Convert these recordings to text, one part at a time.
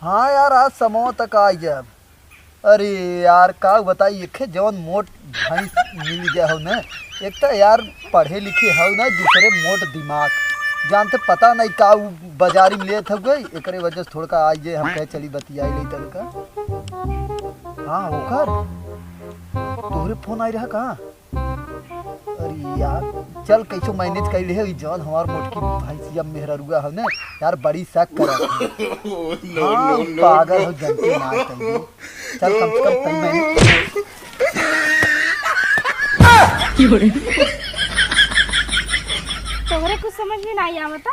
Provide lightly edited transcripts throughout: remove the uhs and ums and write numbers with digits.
हाँ यार आज समो तक आ जब। अरे यार का बताई एक जवन मोट भैंस मिल गया हो ना। एक तो यार पढ़े लिखे हो ना, दूसरे मोट दिमाग जानते पता नहीं का उ बाजारी में ले थ गई एकरे वजह से थोड़ा आज जे हम कह चली बतियाई ले तड़का। हाँ ओकर तोहरे फोन आई रहा कहाँ। अरे यार चल कैसो मैनेज कर ले जौन हमार मोटकी भैंसिया मेहररुआ हो ना यार बड़ी शक कर। हाँ पागल हो जनते ना कहीं। चल कम से कम मैंने तोहरे कुछ समझ में नहीं आवता।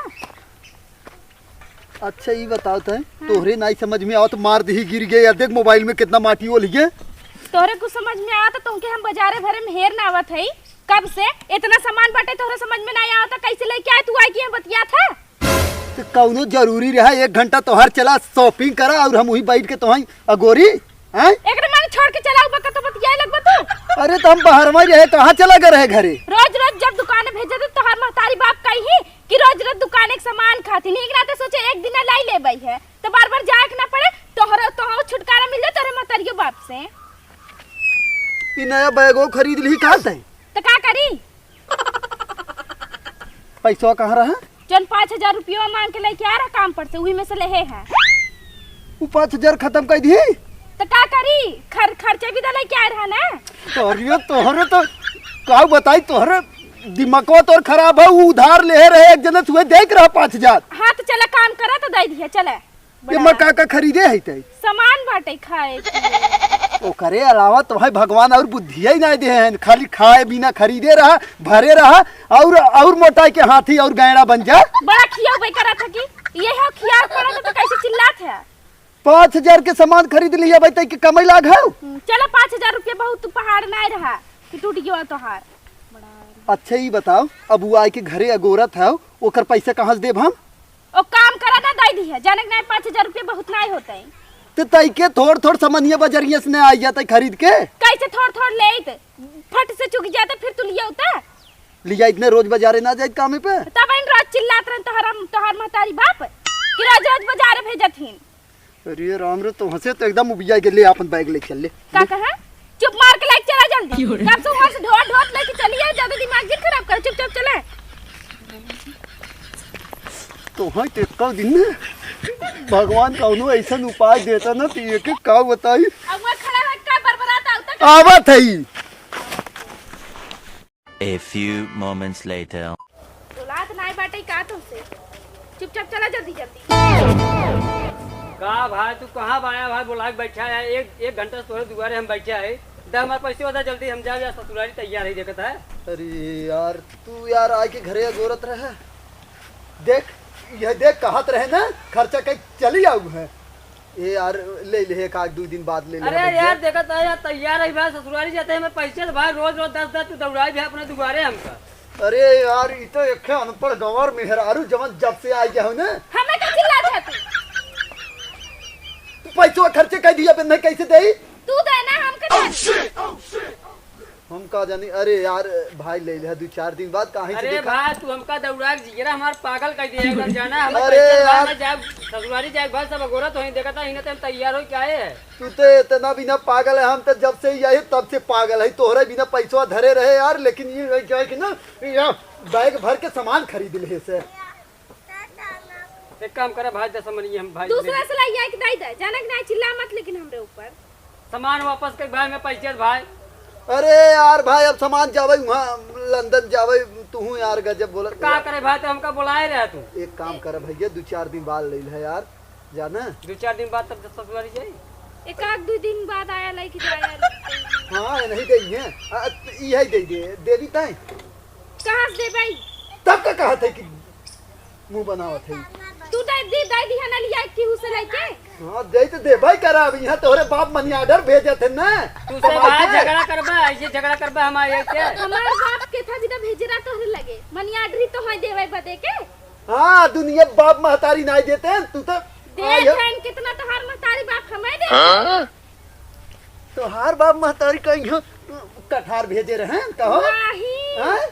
अच्छा ये बताओ तो तोहरे नहीं समझ में आओ तो मार दी गिर गए या देख मोबाइल में कितना माटी वो लिए। तोहरे कुछ समझ में आवता तुमके हम बाजारे भरे में हेर ना आवत है। कब से इतना सामान बाटे तोहरे समझ में नहीं आवता। कैसे लेके आए तू आई की बतिया था। तो कौनो जरूरी रहा 1 घंटा तोहर चला शॉपिंग करा और हम वही बैठ के तोहई अगोरी हैं। एकरे माने छोड़ के चलाऊ बका तो बतिया लगबा तू। अरे तो हम बाहर में रहे कहाँ चला गए रहे घरे। रोज रोज जब दुकान भेजे तो तोहर महतारी बाप कही कि रोज रोज दुकान एक सामान खाती नहीं नाते सोचे एक दिन लाई ले बई है तो बार बार जाए के ना पड़े। तोहर छुटकारा मिल जाए तोहरे महतारी बाप से। ये नया बैगो खरीद ली कहाँ थे तो का करी। पैसा कहाँ रहा। जन 5000 रुपया मांग के लेके आ रहा काम पर से वही में से ले है। वो 5000 खत्म कर दी तो का करी खर्चे भी तो लेके आ रहा ना। तोहरे तो का बताई तोहरे दिमागो तोर खराब है। वो उधार ले रहे एक जने तुहे देख रहा 5000। हाँ तो चला काम करा तो दे दिया चले। ये मका का खरीदे है ते सामान बाटे खाए ओ करे अलावा तो भाई भगवान और बुद्धि ही नहीं दे हैं। खाली खाए बिना खरीदे रहा भरे रहा और मोटाई के हाथी और गैड़ा बन जा। बड़ा खिया भाई करा था कि ये है खिया करा तो कैसे चिल्लात है। 5000 के सामान खरीद लिया भाई तई के कमाई लाग है। चला 5000 रुपया बहुत पहाड़ नहीं रहा कि टूट गया तोहार। अच्छा ही बताओ अब वो आए के घरे अगोरत है ओकर पैसा कहाँ से देब हम। ओ काम करा ना दे दी है जाने नहीं 5000 रुपया बहुत नहीं होता है। तो तई के थोड़ सामान्य बजरिया से नहीं आ जाता खरीद के। कैसे थोड़ ले फट से चुक जाते फिर तू लिया होता लिया इतने रोज बाजारे ना जाए काम पे। तब इन रोज चिल्लात रहे तोहर महतारी बाप कि रोज रोज बाजारे भेजथिन। अरे राम रे तो हंसे तो एकदम उबिया के ले अपन बैग ले चल ले। का कहा चुप मार के लेके चला जल्दी। कब से वहां से ढोट लेके चलिए ज्यादा दिमाग गिर खराब कर चुपचाप चले। तो हाँ तो कल दिन में भगवान कौनो ऐसा उपाय देता ना तो एक का बताई। अब वो खड़ा है का बरबरात आवता आवत है। A few moments later. दुलात नहीं बाटे का तुमसे चुपचाप चला जल्दी जल्दी। का भाई तू कहाँ आया भाई बुला के बैठा है। एक घंटा से तोरे दुआरे हम बैठे है। दे हमारे पैसे बता जल्दी हम जा ससुरारी तैयार है देखता है। अरे यार तू यार आके घरे अगोरत रहे देख ये देख कहत रहे ना खर्चा कहीं चली आऊ है। ये यार ले ले एक 2 दिन बाद ले ले। अरे यार देखता है यार तैयार है भाई ससुरारी जाते हैं मैं पैसे तो भाई रोज 10 तू दौड़ाई भी अपने दुआरे हमका। अरे यार ये तो एक अनपढ़ गंवार मेहरारू जवन जब से आ गया हो ना हमें का चिल्लात है तू। पैसों खर्चे कर दिया पे नहीं कैसे दे तू देना हम के हम का जानी। अरे यार भाई ले ले 2-4 दिन बाद कहीं से अरे देखा। भाई तू हमका दौड़ा जिगरा हमार पागल कर दिया घर जाना हम। अरे यार ससुरारी जाए भाई सब गोरत हो देखता है हम तैयार हो क्या है। तू तो इतना बिना पागल है। हम तो जब से यही तब से पागल है तोहरे बिना पैसा धरे रहे यार। लेकिन ये क्या है कि ना बैग भर के सामान खरीद ले से। एक काम करे भाई दस मनी हम भाई दूसरा से लाइए कि नहीं दे जानक नहीं चिल्ला मत लेकिन हमरे ऊपर सामान वापस कर भाई मैं पैसे भाई। अरे यार भाई अब सामान जावे वहाँ लंदन जावे तू यार गजब बोला। का करे भाई तो हमका बुलाए रहा तू। एक काम कर भैया 2-4 दिन बाद ले ले यार जाना। 2-4 दिन बाद तब ससुरारी जाए। एक 2 दिन बाद आया लेके जाया। हाँ नहीं दे यही दे देवी ताई कहाँ से दे भाई तब का कहा था कि मुंह बनावत है। तू दे दी है ना लिया कि उसे लेके। हाँ दे भाई करा अब यहाँ तोहरे बाप मनी ऑर्डर भेजे थे ना। तू से भाई झगड़ा करबा ऐसे झगड़ा करबा हमारे क्या। हमारे बाप के था बिना भेजे रहा तोहरे लगे मनी ऑर्डर तो है देवे बदे के। हाँ दुनिया बाप महतारी नहीं देते हैं तू तो देख कितना तोहार महतारी बाप हमें दे। तोहार बाप महतारी कहीं कठार भेजे रहे कहो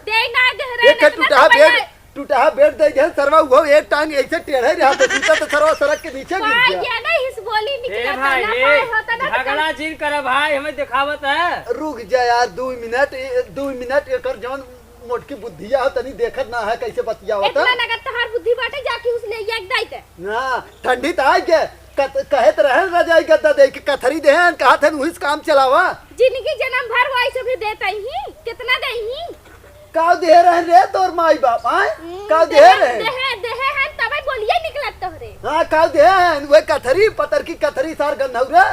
दे ना दे रहे टूटा बेड दे गए सरवा वो एक टांग ऐसे टेढ़े रहा तो सीता तो सरवा सड़क के नीचे गिर गया। ये नहीं इस बोली ए निकला भाई ना ए पाए होता ना तो झगड़ा चीज कर भाई हमें दिखावत है। रुक जा यार 2 मिनट एकर जवन मोटकी बुद्धिया हो तनी देखत ना है कैसे बतियावत इतना नगद तहार बुद्धि बाटे जाके उसले एक दाइते ना ठंडी त आई के कहत रहे रजाई गद्दा दे के कथरी देहन कहत है उहिस काम चलावा। जिंदगी जन्म भर वैसे भी देता ही कितना देही का दे रहे रे तोर माई बाप आए का दे रहे देहे हैं तबे बोलिए निकलत तोहरे। हां का दे वे कथरी पतर की कथरी सार गंधौरा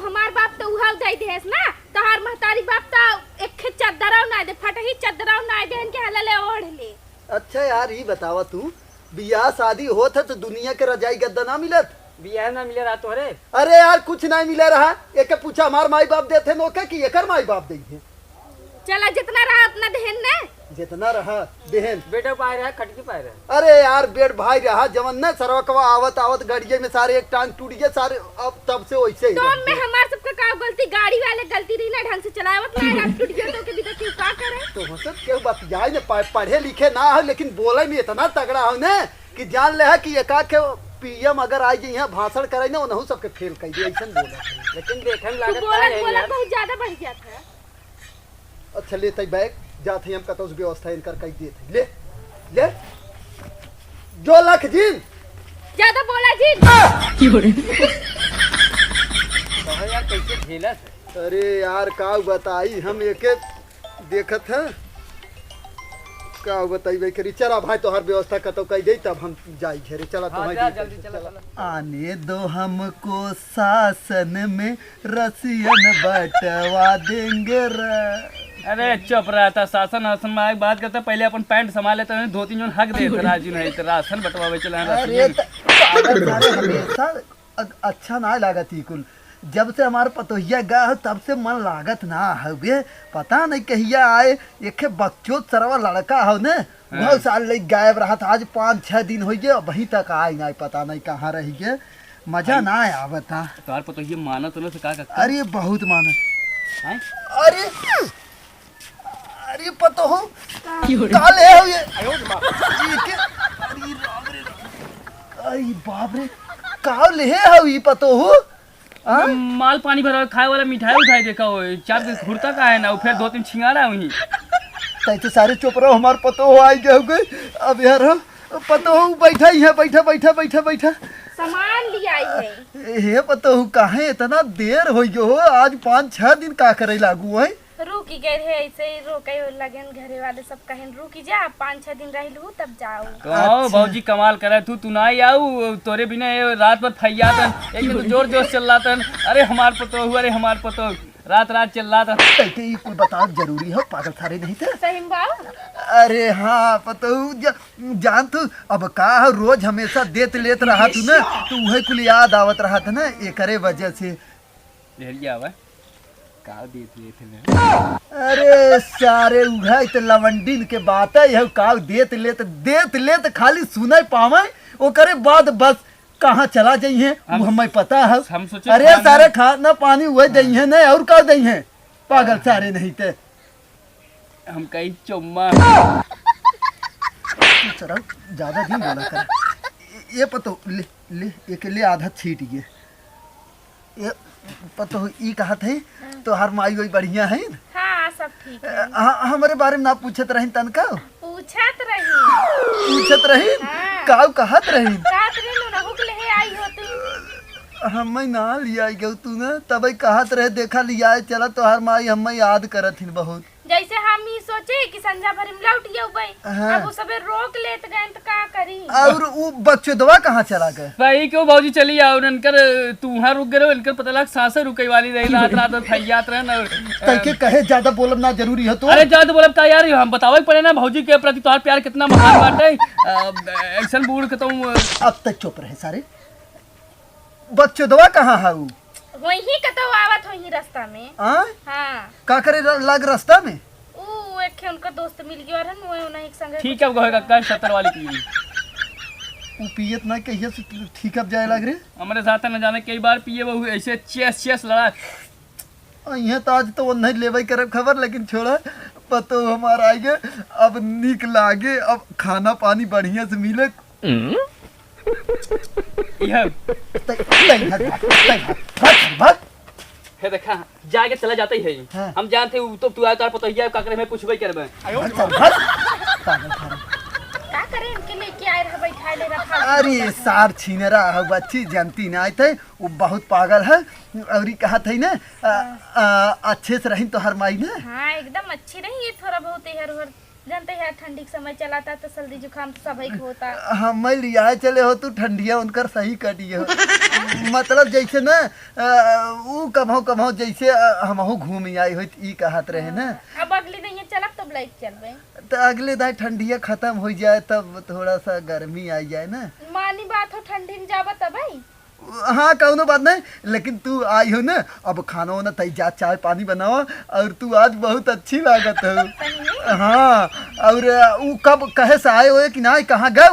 हमार बाप तो उहाव दई देस ना तहार महतारी बाप तो एक चद्दराव ना दे फटही चद्दराव ना देहन के हलले ओढ़ ले। अच्छा यार ये बतावा तू बियाह शादी होत है तो दुनिया के रजाई गद्दा ना मिलत बियाह ना मिले रहा तोहरे। अरे यार कुछ नहीं मिले रहा एक पूछा हमार माई बाप देते नोके कि एकर माई बाप दे चला जितना रहा उतना देहन ने जितना रहा देहन बेटे पाए रहा खटकी पाए रहा। अरे यार बेड भाई रहा जवन न सरवकवा आवत आवत गड़िए में सारे एक टांग टूट गए सारे अब तब से वैसे ही तो में हमार सबका का गलती गाड़ी वाले गलती रही ना ढंग से चलावत ना टांग टूट गया तो के दिक्कत क्यों का करे तो हो सब क्यों बात जाए न पढ़े लिखे ना हो लेकिन बोले में इतना तगड़ा हो न कि जान ले है कि एका के पीएम अगर आई जी यहाँ भाषण करे ना उनहु सबके फेल कर दे ऐसा बोला लेकिन देखे में तू लागत बोला है बोला यार। बहुत ज्यादा बढ़ गया था। अच्छा लेते बैग जाते हम कतो व्यवस्था इनकर कह दिए ले ले जो लख जीन ज्यादा बोला जी कहो यार कैसे झेलत है। अरे यार का बताई हम एके देखत है का बताइए करी चला भाई तो हर व्यवस्था कतो कह दे तब हम जाई घेरे चला तो हाँ, जा, जल्दी चला, चला। आने दो हमको शासन में रसियन बटवा देंगे अरे चुप रहा था शासन हासन में बात करता पहले अपन पैंट संभाले तो धोती जोन हक दे राजू नहीं तो राशन बटवावे चला अरे पागल सारे हमेशा अच्छा ना लागत ही कुल जब से हमारे पतोहिया गा हो तब से मन लागत ना हवे पता नहीं कहिया आए एक बच्चों सरवा लड़का हो ने बहुत साल लग गायब रहा था आज 5-6 दिन हो गए वहीं तक आए नहीं पता नहीं कहाँ रही गए मजा ना आवता तोहार पतो ये मानत न से का अरे बहुत मानत हैं अरे अरे पतो हो काले हो ये अरे बाप रे काव ले हो ये पतो हो माल पानी भरा खाए वाला मिठाई उठाई देखा हो चार दिन घुरता का है ना फिर 2-3 छिंगारा वहीं तैसे सारे चुप रहो हमार पतो हो आई गए अब यार पतो हो बैठा ही है बैठा सामान लिया आई है हे पतो हो काहे इतना देर हो गयो हो आज 5-6 दिन का करे लागू है रुकी गए है ऐसे ही रोके लगन घरे वाले सब कहें रुकी जा 5-6 दिन रह लू तब जाओ कहो भौजी कमाल करे तू ना ही आऊ तोरे बिना ये रात भर फैया तन एक तो जोर जोश चल रहा तन अरे हमार पतो हुआ अरे हमार पतो रात चल रहा था तैते ये कोई बताओ जरूरी हो पागल सारे नहीं थे सही बात अरे हाँ पतो जान तू अब का रोज हमेशा देत लेत रहा तू ना तो वही कुल याद आवत रहा था ना एकरे वजह से ढेलिया हुआ का देत थे अरे सारे उघाई तो लवंडीन के बात है काव देत लेत खाली सुनाई पावे ओकरे बाद बस कहाँ चला जाइए वो हमें पता है हम सोचे अरे सारे खाना पानी हुए दही नहीं और का दही है पागल सारे नहीं थे हम कहीं चुम्मा चलो ज्यादा दिन बोला कर ये पतो ले एक ले आधा छीट ये पतो ई कहा थे तो हर माई वही बढ़िया है हाँ सब ठीक है हमारे बारे में ना पूछत रही तनका पूछत रही हाँ। काव कहत रही आई हो तू हम ना लिया गयो तू ना तब कहत रहे देखा लिया चला तो हर माई हम याद करत हिन बहुत जैसे हम ही सोचे कि संजा भर में लौट गए हाँ। अब वो सबे रोक लेत गए तो का करी और वो बच्चे दवा कहाँ चला गए भाई क्यों भौजी चली आओ इनकर तू वहाँ रुक गए इनकर पता लग सांसें रुके वाली रही रात फैयात रहे ना के कहे ज्यादा बोलब ना जरूरी है तो अरे ज्यादा बोलब का यार हम बतावे पड़े ना भौजी के प्रति तोहार प्यार कितना महान बाटे ऐसन बूढ़ के तुम अब तक चुप रहे सारे बच्चे दवा कहाँ है वो वही कतो आवत होही रास्ता में हाँ का करे लग रास्ता में ऊ एक उनका दोस्त मिल गया रहन वो उन्हें एक संग ठीक है कहेगा का 70 वाली की वो पियत ना कहिए से ठीक अब जाए लग रे हमारे साथ न जाने कई बार पिए वो ऐसे चेस लड़ा यहाँ तो आज तो वो नहीं लेवे करे खबर लेकिन छोड़ा पतो हमारा आगे अब निक लागे अब खाना पानी बढ़िया से मिले यह भाग। है देखा जाके चला जाते ही है हाँ। हम जानते हो तो तू आकर पतोहिया काकरे में पूछबे करबे का करे इनके लेके आए रह बैठा ले रखा अरे सार छीनरा है बच्ची जानती ना आए थे वो बहुत पागल है और ये कहा था ना अच्छे से रही तो हर माई ना हाँ एकदम अच्छी रही है थोड़ा बहुत हर हर जानते हैं ठंडी के समय चलाता तो सर्दी जुकाम तो सभी को होता हम लिया चले हो तू ठंडिया उनकर सही कटी हो मतलब जैसे ना वो कमाओ जैसे हमहू घूम आई हो ई कहत रहे ना अब अगले दिन ये चलब तब लाइक चलबे तो अगले दाई ठंडिया खत्म हो जाए तब थोड़ा सा गर्मी आई जाए ना मानी बात हो ठंडी में जाबा तब भाई हाँ कौनो बात नहीं लेकिन तू आई हो ना अब खाना वाना तई जा चाय पानी बनावा और तू आज बहुत अच्छी लागत हो हाँ और वो कब कहे से आए हो कि ना कहाँ गए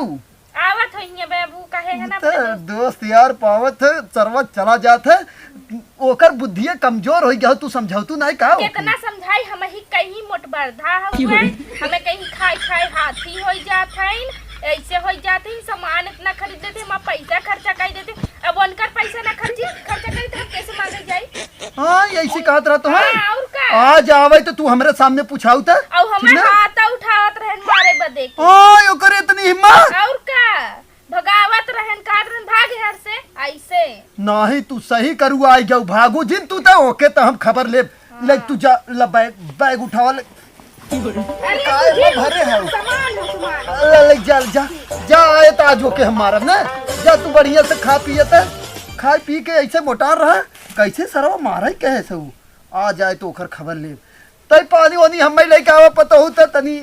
आवत होइए बाबू कहे है ना तो दोस्त यार पावत है सरवत चला जात है ओकर बुद्धिया कमजोर हो गया तू समझाऊ तू नहीं का कितना समझाई हम ही कहीं मोट बर्धा हुए हमें कहीं खाई खाई हाथी हो जात है ऐसे हो जाते ही सामान इतना खरीद देते हम पैसा खर्चा कर देते अब उनकर पैसा ना खर्चा करी तो हम कैसे मांगे जाई हाँ ऐसे कहत रहा तो है हाँ, और का आज आवे तो तू हमरे सामने पूछाऊ था और हमारे हाथ उठावत रहन मारे बदे के। ओए ओकर इतनी हिम्मत और का भगावत रहन काटन भागे हर से ऐसे नहीं तू सही करू आई जाऊ भागू जिन तू तो ओके तो हम खबर ले तू जा बैग उठावा ले अरे काय तुझे भरे है सामान ले जा जा जा आए तो आज ओके हमारा ना जा तू बढ़िया से खा पिए त खाई पी के ऐसे मोटा रहा कैसे सरवा मारा ही कहे से आ जाए तो ओकर खबर ले तई पानी वानी हम लेके आवा पता हो तनी